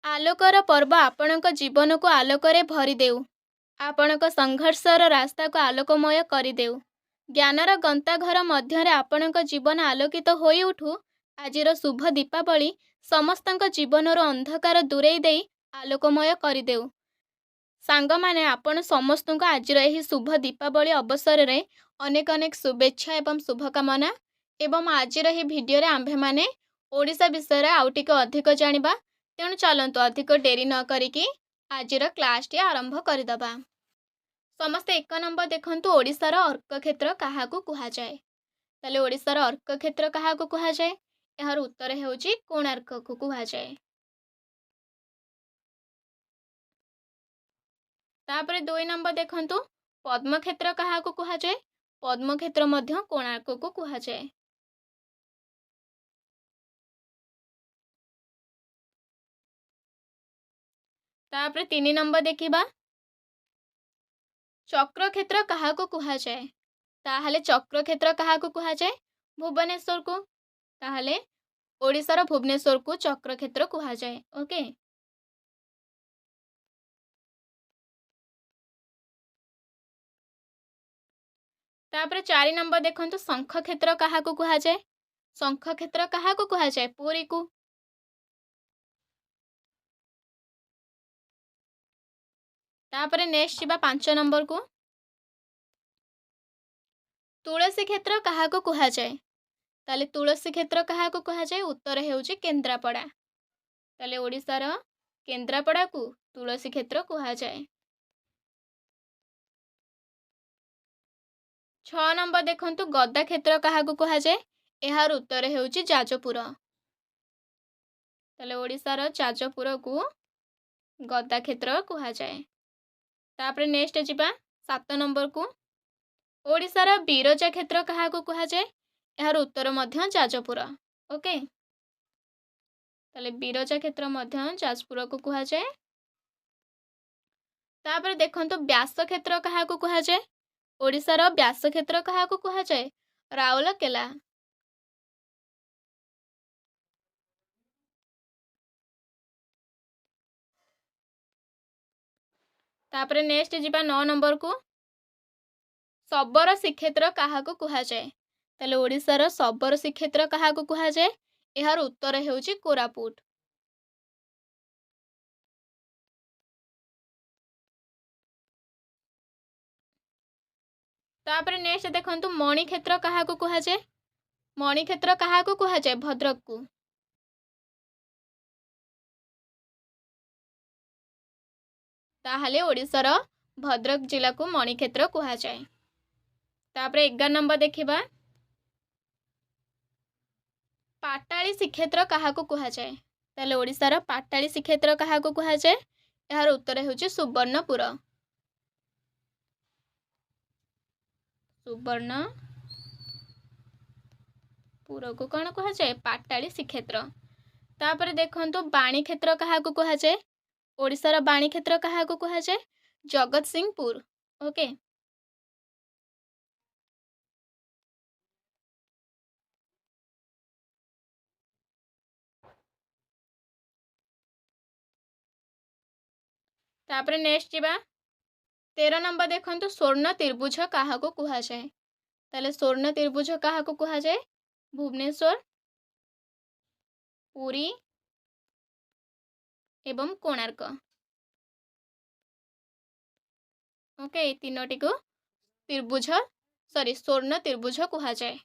आलोकर पर्व आपणक जीवन को आलोकरे भरी देउ। आपणक संघर्षर रास्ता को आलोकमय करिदेउ। ज्ञानर गंताघर मध्यरे आपणक जीवन आलोकित होई उठू। आजिर शुभ दीपावली समस्तଙ୍କ जीवनर अंधकार दूरेई देई आलोकमय करिदेउ। सांगमाने आपण समस्तଙ୍କୁ आजिर ଏହି शुभ दीपावली अवसर रे अनेक अनेक शुभेच्छा एवं शुभकामना। एवं आजिर ଏହି भिडियो रे आम्भे माने ओडिशा विषय रे आउ टिके अधिक जानिबा। तेणु चलंतु अधिक डेरी न करिकी आजिर क्लास टी आरंभ करिदबा। समस्ते एक नंबर देखंतु ओडिशार अर्क क्षेत्र काहाकू कुहा जाए। ताले ओडिशार अर्क क्षेत्र काहाकू कुहा जाए? एहार उत्तर हेउची कोणार्क को कुहा जाए। तापरे 2 नंबर देखंतु पद्म क्षेत्र काहाकू कुहा जाए? पद्म क्षेत्र मध्य कोणार्क को कुहा जाए। तापरे 3 नंबर देखिबा चक्र क्षेत्र काहाकू कुहा जाए? ताहाले चक्र क्षेत्र काहाकू कुहा जाए? भुवनेश्वर को। ताहाले ओडिशार भुवनेश्वर को चक्र क्षेत्र कुहा जाए। ओके। तापरे 4 नंबर देखंतु शंख क्षेत्र काहाकू कुहा जाए? शंख क्षेत्र काहाकू कुहा जाए? पुरी को। तापरे नेक्स्ट जिबा 5 नंबर को तुलसी क्षेत्र काहाकू कुहा जाए? ताले तुलसी क्षेत्र काहाकू कुहा जाए? उत्तर हेउची केंद्रापड़ा। ताले ओडिशार केंद्रापड़ा को तुलसी क्षेत्र कुहा जाए। 6 नंबर देखंतु गद्दा क्षेत्र काहाकू कुहा जाए? एहार उत्तर हेउची जाजपुर। ताले ओडिशार जाजपुर को गद्दा क्षेत्र कुहा जाए। तापरे नेक्स्ट जिबा 7 नंबर को ओडिशार बिरजा क्षेत्र काहाकू कुहा जाए? एहार उत्तर मध्य जाजपुर। ओके। ताले बिरजा क्षेत्र मध्य जाजपुर को कुहा जाए। तापरे देखंतु व्यास क्षेत्र काहाकू कुहा जाए? ओडिशार व्यास क्षेत्र काहाकू कुहा जाए? राउरकेला। तापरे नेक्स्ट जिबा 9 नंबर को सबर श्रीक्षेत्र काहाकू कुहा जाए? ताले ओडिशार सबर श्रीक्षेत्र काहाकू कुहा जाए? एहार उत्तर हेउची कोरापुट। तापरे नेक्स्ट देखंतु मणि क्षेत्र काहाकू कुहा जाए? मणि क्षेत्र काहाकू कुहा जाए? भद्रक को। ताहाले ओडिशार भद्रक जिला को मणि क्षेत्र कुहा जाए। तापरे 11 नंबर देखिबा पाटाली श्रीक्षेत्र काहाकू कुहा जाए? ताले ओडिशार पाटाली श्रीक्षेत्र काहाकू कुहा जाए? एहार उत्तर हेउची सुवर्णपुर। सुवर्णपुर को कौन कुहा जाए? पाटाली श्रीक्षेत्र। तापरे देखंतु बाणी क्षेत्र काहाकू कुहा जाए? ओडिशार बाणी क्षेत्र काहाकू कुहा जाए? जगत सिंहपुर। ओके। तापरे नेक्स्ट जिबा 13 नंबर देखंतु स्वर्ण त्रिभुज काहाकू कुहा जाए? ताले स्वर्ण त्रिभुज काहाकू कुहा जाए? भुवनेश्वर, पुरी एवं कोणार्क। ओके, तीनोटी को त्रिभुज स्वर्ण त्रिभुज कुहा जाए।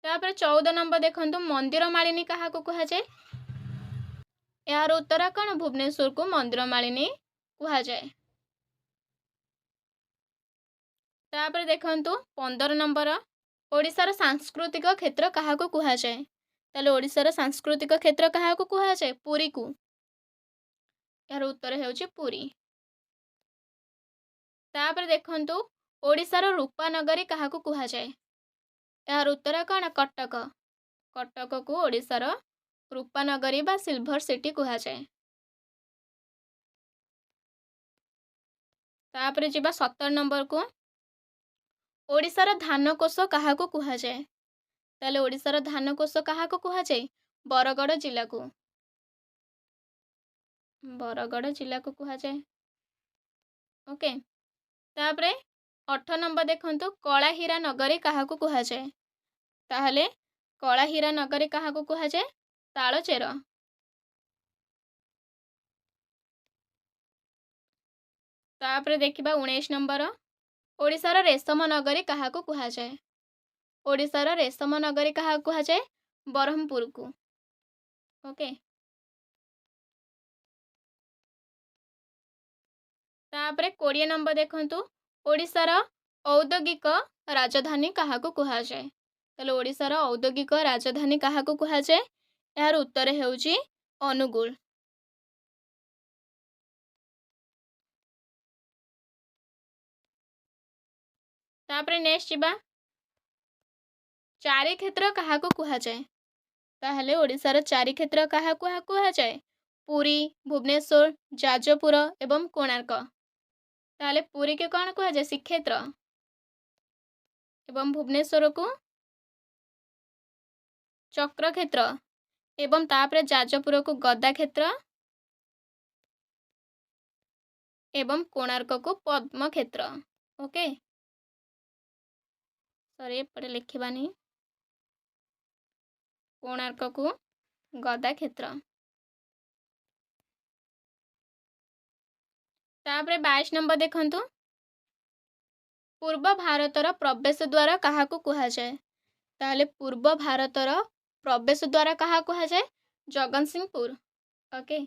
तापर 14 नंबर देखंतु मंदिर मालिनी काहाकू कुहा जाए? यार उत्तर कौन? भुवनेश्वर को मंदिर मालिनी कुहा जाए। तापर देखंतु 15 नंबर ओडिशार सांस्कृतिक क्षेत्र काहाकू कुहा जाए? ताले ओडिशार सांस्कृतिक क्षेत्र काहाकू कुहा जाए? पुरी को। यार उत्तर हेउची पुरी। तापर देखंतु ओडिशार रूपानगरी काहाकू कुहा जाए? यार उत्तर कौन? कटक। कटक को ओडिशार रूपानगरी बा सिल्वर सिटी कुहा जाए। तापर जिबा 17 नंबर को ओडिशार धानकोश काहाकू कुहा जाए? ताले ओडिशार धानकोश काहाकू कुहा जाए? बरगड़ जिला को। बरगढ़ जिला को कहा जाए। ओके तापरे 8 नंबर देखंतु कलाहीरा नगरी कहा को कहा जाए। ताहले कलाहीरा नगरी कहा को कहा जाए तालचेर। तापरे देखिबा 19 नंबर ओडिशार रेशम नगरी कहा को कहा जाए। ओडिशार रेशम नगरी कहा को कहा जाए ब्रह्मपुर को। ओके तापरे 20 नंबर देखंतु ओडिशार औद्योगिक राजधानी कहा को कहा जाए। ताले ओडिशार औद्योगिक राजधानी कहा को कहा जाए यार उत्तर हेउची अनुगुल। तापरे नेक्स्ट जिबा चारि क्षेत्र कहा को कहा जाए। ताहले ओडिशार चारि क्षेत्र कहा कहा जाए पुरी भुवनेश्वर जाजपुर एवं कोणार्क। ताहले पुरी के कौन कहा जाए श्रीक्षेत्र एवं भुवनेश्वर को चक्र क्षेत्र एवं तापरे जाजपुर को गदा क्षेत्र एवं कोणार्क को पद्म क्षेत्र। ओके सॉरी एपटे लिखिबानी कोणार्क को गदा क्षेत्र। तापरे 22 नंबर देखंतु पूर्व भारतर प्रवेश द्वार कहा को कहा जाए। ताहले पूर्व भारतर प्रवेश द्वार कहा कहा जाए जगत सिंहपुर। ओके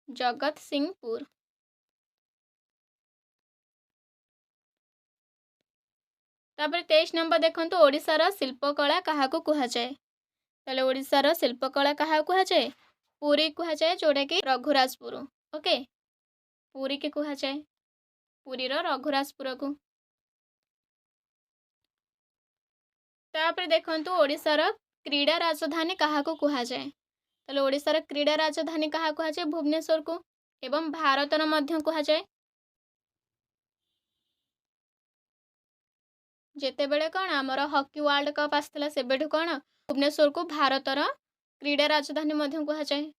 जगत सिंहपुर। तापरे 23 नंबर देखंतु ओडिशार शिल्पकला कहा को कहा जाए। ताहले ओडिशार शिल्पकला कहा कहा जाए पुरी कहा जाए जोड़ा कि रघुराजपुर। ओके पुरी के कहा जाए पुरीर रघुराजपुर को। तापरे देखंतु ओडिशार क्रीड़ा राजधानी कहा को कहा जाए। ताहले ओडिशार क्रीड़ा राजधानी कहा कहा जाए भुवनेश्वर को एवं भारतर मध्य कहा जाए जेते बेले कौन आमर हॉकी वर्ल्ड कप आसला से बेठु कौन भुवनेश्वर को भारतर क्रीड़ा राजधानी मध्य कहा जाए।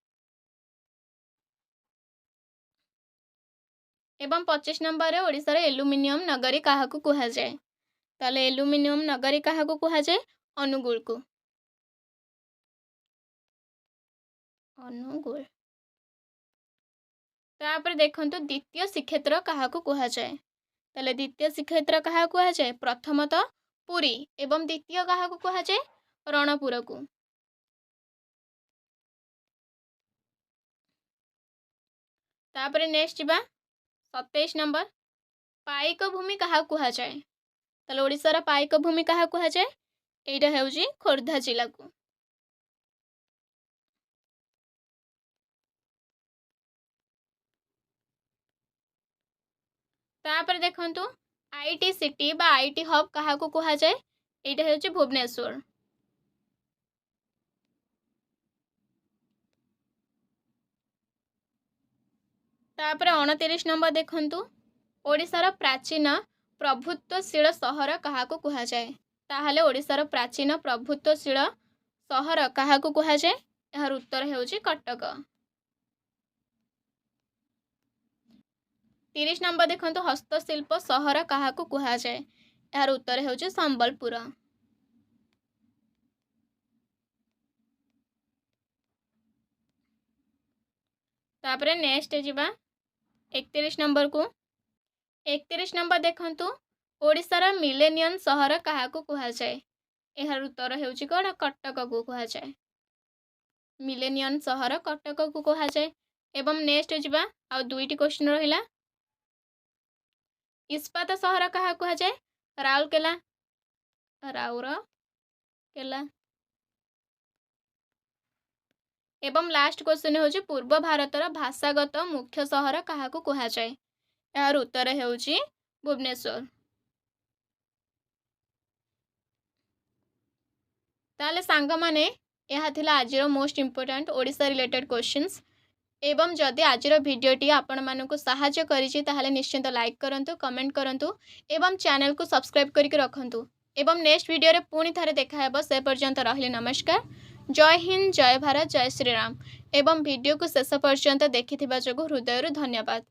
एवं 25 नंबर रे ओडिशार एल्युमिनियम नगरी कहा को कहा जाए। ताले एल्युमिनियम नगरी कहा को कहा जाए अनुगुल को। अनुगुल तापर देखंतु द्वितीय श्रीक्षेत्र कहा को कहा जाए। ताले द्वितीय श्रीक्षेत्र कहा कहा जाए प्रथमतः पुरी एवं द्वितीय कहा को कहा जाए रणपुर को। तापर नेक्स्ट जिबा 27 नंबर पाइक भूमि कहा कहा जाए। ताले ओडिशार पाइक भूमि कहा कहा जाए एटा हेउजी खोर्धा जिला को। तापर देखंतु आईटी सिटी बा आईटी हब कहा को कहा जाए एटा हेउजी भुवनेश्वर। तापर 29 नंबर देखंतु ओडिशार प्राचीन प्रभुत्वशील सहर कहा को कहा जाए। ताहले ओडिशार प्राचीन प्रभुत्वशील सहर कहा को कहा जाए यार उत्तर हेउची कटक। 30 नंबर देखंतु हस्तशिल्प सहर कहा को कहा जाए यार उत्तर हेउची संबलपुर। तापरे नेक्स्ट जिबा 31 नंबर को 31 नंबर देखंतु ओडिशार मिलेनियन सहर कहा को कहा जाए यार उत्तर हेउची कोन कटक को कहा जाए। मिलेनियन सहर कटक को कहा जाए। एवं नेक्स्ट जिबा आ दुईटी क्वेश्चन रहिला इस्पात सहर कहा कहा जाए राउरकेला राउरकेला। एवं लास्ट क्वेश्चन होची पूर्व भारतर भाषागत मुख्य सहर कहा को कहा जाए यार उत्तर हेउची भुवनेश्वर। ताले सांग माने यह थिला आजिर most important Odisha related questions. एवं जदि आजिर वीडियोटी आपण मानकु सहाय्य करिछि ताहले निश्चित लाइक करंतु कमेंट करंतु एवं चैनल को सब्सक्राइब करके रखंतु। एवं नेक्स्ट वीडियो रे पुणी थारे देखा हेबो से पर्यंत रहले नमस्कार ଜୟ ହିନ୍ଦ, ଜୟ ଭାରତ, ଜୟ ଶ୍ରୀରାମ ଏବଂ ଭିଡ଼ିଓକୁ ଶେଷ ପର୍ଯ୍ୟନ୍ତ ଦେଖିଥିବା ଯୋଗୁଁ ହୃଦୟରୁ ଧନ୍ୟବାଦ।